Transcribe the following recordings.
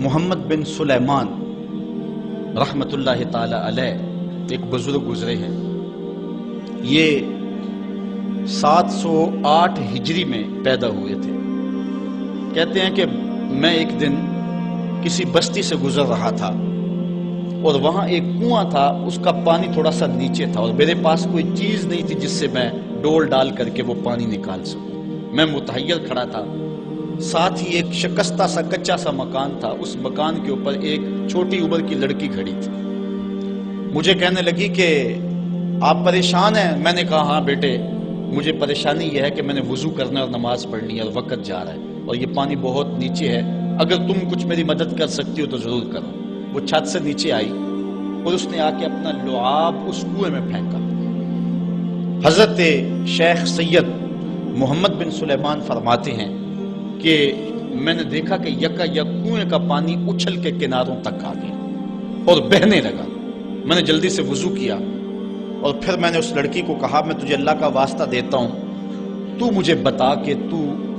محمد بن سلیمان رحمت اللہ تعالی علیہ ایک بزرگ گزرے ہیں. یہ 708 ہجری میں پیدا ہوئے تھے. کہتے ہیں کہ میں ایک دن کسی بستی سے گزر رہا تھا اور وہاں ایک کنواں تھا، اس کا پانی تھوڑا سا نیچے تھا اور میرے پاس کوئی چیز نہیں تھی جس سے میں ڈول ڈال کر کے وہ پانی نکال سکوں. میں متحیر کھڑا تھا. ساتھ ہی ایک شکستہ سا کچا سا مکان تھا، اس مکان کے اوپر ایک چھوٹی عمر کی لڑکی کھڑی تھی. مجھے کہنے لگی کہ آپ پریشان ہیں؟ میں نے کہا ہاں بیٹے، مجھے پریشانی یہ ہے کہ میں نے وضو کرنا اور نماز پڑھنی ہے اور وقت جا رہا ہے اور یہ پانی بہت نیچے ہے، اگر تم کچھ میری مدد کر سکتی ہو تو ضرور کرو. وہ چھت سے نیچے آئی اور اس نے آ کے اپنا لعاب اس کنویں میں پھینکا. حضرت شیخ سید محمد بن سلیمان فرماتے ہیں کہ میں نے دیکھا کہ یکا یک کنویں کا پانی اچھل کے کناروں تک آ گیا اور بہنے لگا. میں نے جلدی سے وضو کیا اور پھر میں نے اس لڑکی کو کہا میں تجھے اللہ کا واسطہ دیتا ہوں، تو مجھے بتا کہ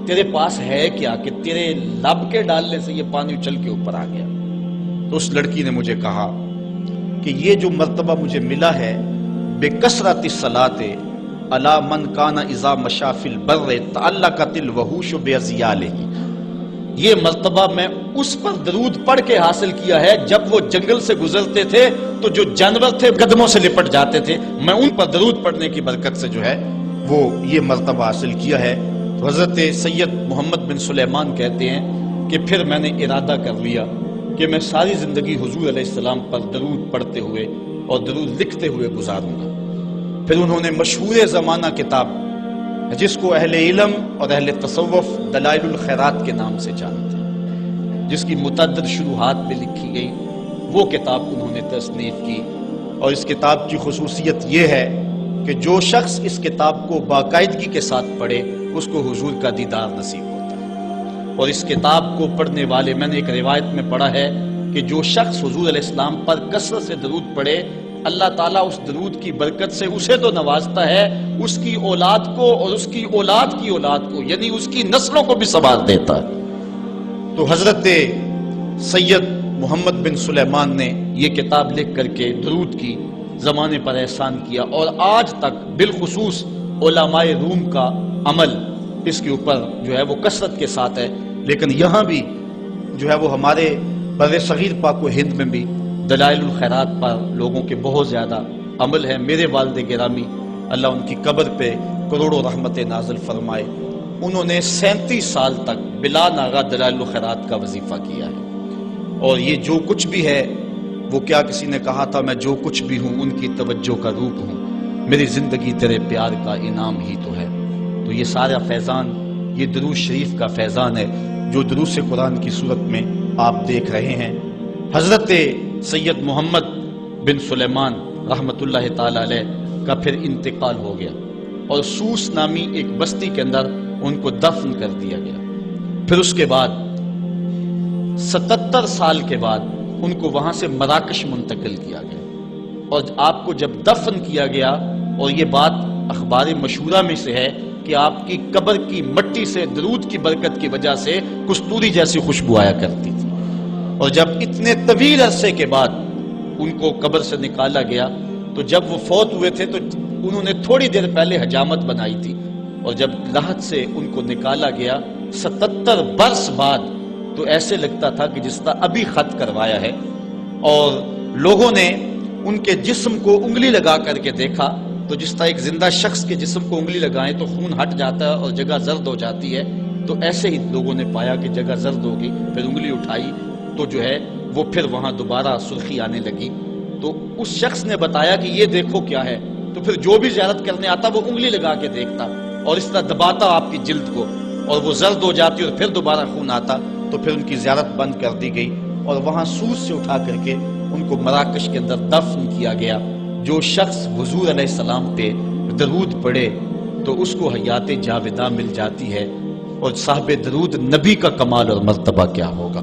تیرے پاس ہے کیا کہ تیرے لب کے ڈالنے سے یہ پانی اچھل کے اوپر آ گیا. تو اس لڑکی نے مجھے کہا کہ یہ جو مرتبہ مجھے ملا ہے بکثرت الصلاۃ علی من کان اذا مشى فی البر تعلقت الوحوش باذیالہ، یہ مرتبہ میں اس پر درود پڑھ کے حاصل کیا ہے جب وہ جنگل سے گزرتے تھے تو جو جانور تھے قدموں سے لپٹ جاتے تھے، میں ان پر درود پڑھنے کی برکت سے جو ہے وہ یہ مرتبہ حاصل کیا ہے. تو حضرت سید محمد بن سلیمان کہتے ہیں کہ پھر میں نے ارادہ کر لیا کہ میں ساری زندگی حضور علیہ السلام پر درود پڑھتے ہوئے اور درود لکھتے ہوئے گزاروں گا. پھر انہوں نے مشہور زمانہ کتاب جس کو اہل علم اور اہل تصوف دلائل الخیرات کے نام سے جانتے ہیں، جس کی متعدد شروحات میں لکھی گئی، وہ کتاب انہوں نے تصنیف کی. اور اس کتاب کی خصوصیت یہ ہے کہ جو شخص اس کتاب کو باقاعدگی کے ساتھ پڑھے اس کو حضور کا دیدار نصیب ہوتا ہے. اور اس کتاب کو پڑھنے والے، میں نے ایک روایت میں پڑھا ہے کہ جو شخص حضور علیہ السلام پر کثرت سے درود پڑھے، اللہ تعالیٰ اس درود کی برکت سے اسے تو نوازتا ہے، اس کی اولاد کو اور اس کی اولاد کی اولاد کو، یعنی اس کی نسلوں کو بھی سنوار دیتا ہے. تو حضرت سید محمد بن سلیمان نے یہ کتاب لکھ کر کے درود کی زمانے پر احسان کیا اور آج تک بالخصوص علماء روم کا عمل اس کے اوپر جو ہے وہ کثرت کے ساتھ ہے. لیکن یہاں بھی جو ہے وہ ہمارے بر صغیر پاک و ہند میں بھی دلائل الخیرات پر لوگوں کے بہت زیادہ عمل ہے. میرے والد گرامی اللہ ان کی قبر پہ کروڑوں رحمت نازل فرمائے، انہوں نے 37 سال تک بلا ناغہ دلائل الخیرات کا وظیفہ کیا ہے. اور یہ جو کچھ بھی ہے وہ کیا کسی نے کہا تھا میں جو کچھ بھی ہوں ان کی توجہ کا روپ ہوں، میری زندگی تیرے پیار کا انعام ہی تو ہے. تو یہ سارا فیضان یہ دروش شریف کا فیضان ہے جو دروس قرآن کی صورت میں آپ دیکھ رہے ہیں. حضرت سید محمد بن سلیمان رحمت اللہ تعالی علیہ کا پھر انتقال ہو گیا اور سوس نامی ایک بستی کے اندر ان کو دفن کر دیا گیا. پھر اس کے بعد 77 سال کے بعد ان کو وہاں سے مراکش منتقل کیا گیا اور آپ کو جب دفن کیا گیا، اور یہ بات اخبار مشہورہ میں سے ہے کہ آپ کی قبر کی مٹی سے درود کی برکت کی وجہ سے کستوری جیسی خوشبو آیا کرتی تھی. اور جب اتنے طویل عرصے کے بعد ان کو قبر سے نکالا گیا تو جب وہ فوت ہوئے تھے تو انہوں نے تھوڑی دیر پہلے حجامت بنائی تھی، اور جب لحد سے ان کو نکالا گیا 77 برس بعد تو ایسے لگتا تھا کہ جس طرح ابھی خط کروایا ہے. اور لوگوں نے ان کے جسم کو انگلی لگا کر کے دیکھا تو جس طرح ایک زندہ شخص کے جسم کو انگلی لگائیں تو خون ہٹ جاتا ہے اور جگہ زرد ہو جاتی ہے، تو ایسے ہی لوگوں نے پایا کہ جگہ زرد ہوگی. پھر انگلی اٹھائی تو جو ہے وہ پھر وہاں دوبارہ سرخی آنے لگی. تو اس شخص نے بتایا کہ یہ دیکھو کیا ہے، تو پھر جو بھی زیارت کرنے آتا وہ انگلی لگا کے دیکھتا اور اس طرح دباتا آپ کی جلد کو اور وہ زرد ہو جاتی اور پھر دوبارہ خون آتا. تو پھر ان کی زیارت بند کر دی گئی اور وہاں سوس سے اٹھا کر کے ان کو مراکش کے اندر دفن کیا گیا. جو شخص حضور علیہ السلام پہ درود پڑھے تو اس کو حیات جاوداں مل جاتی ہے، اور صاحب درود نبی کا کمال اور مرتبہ کیا ہوگا.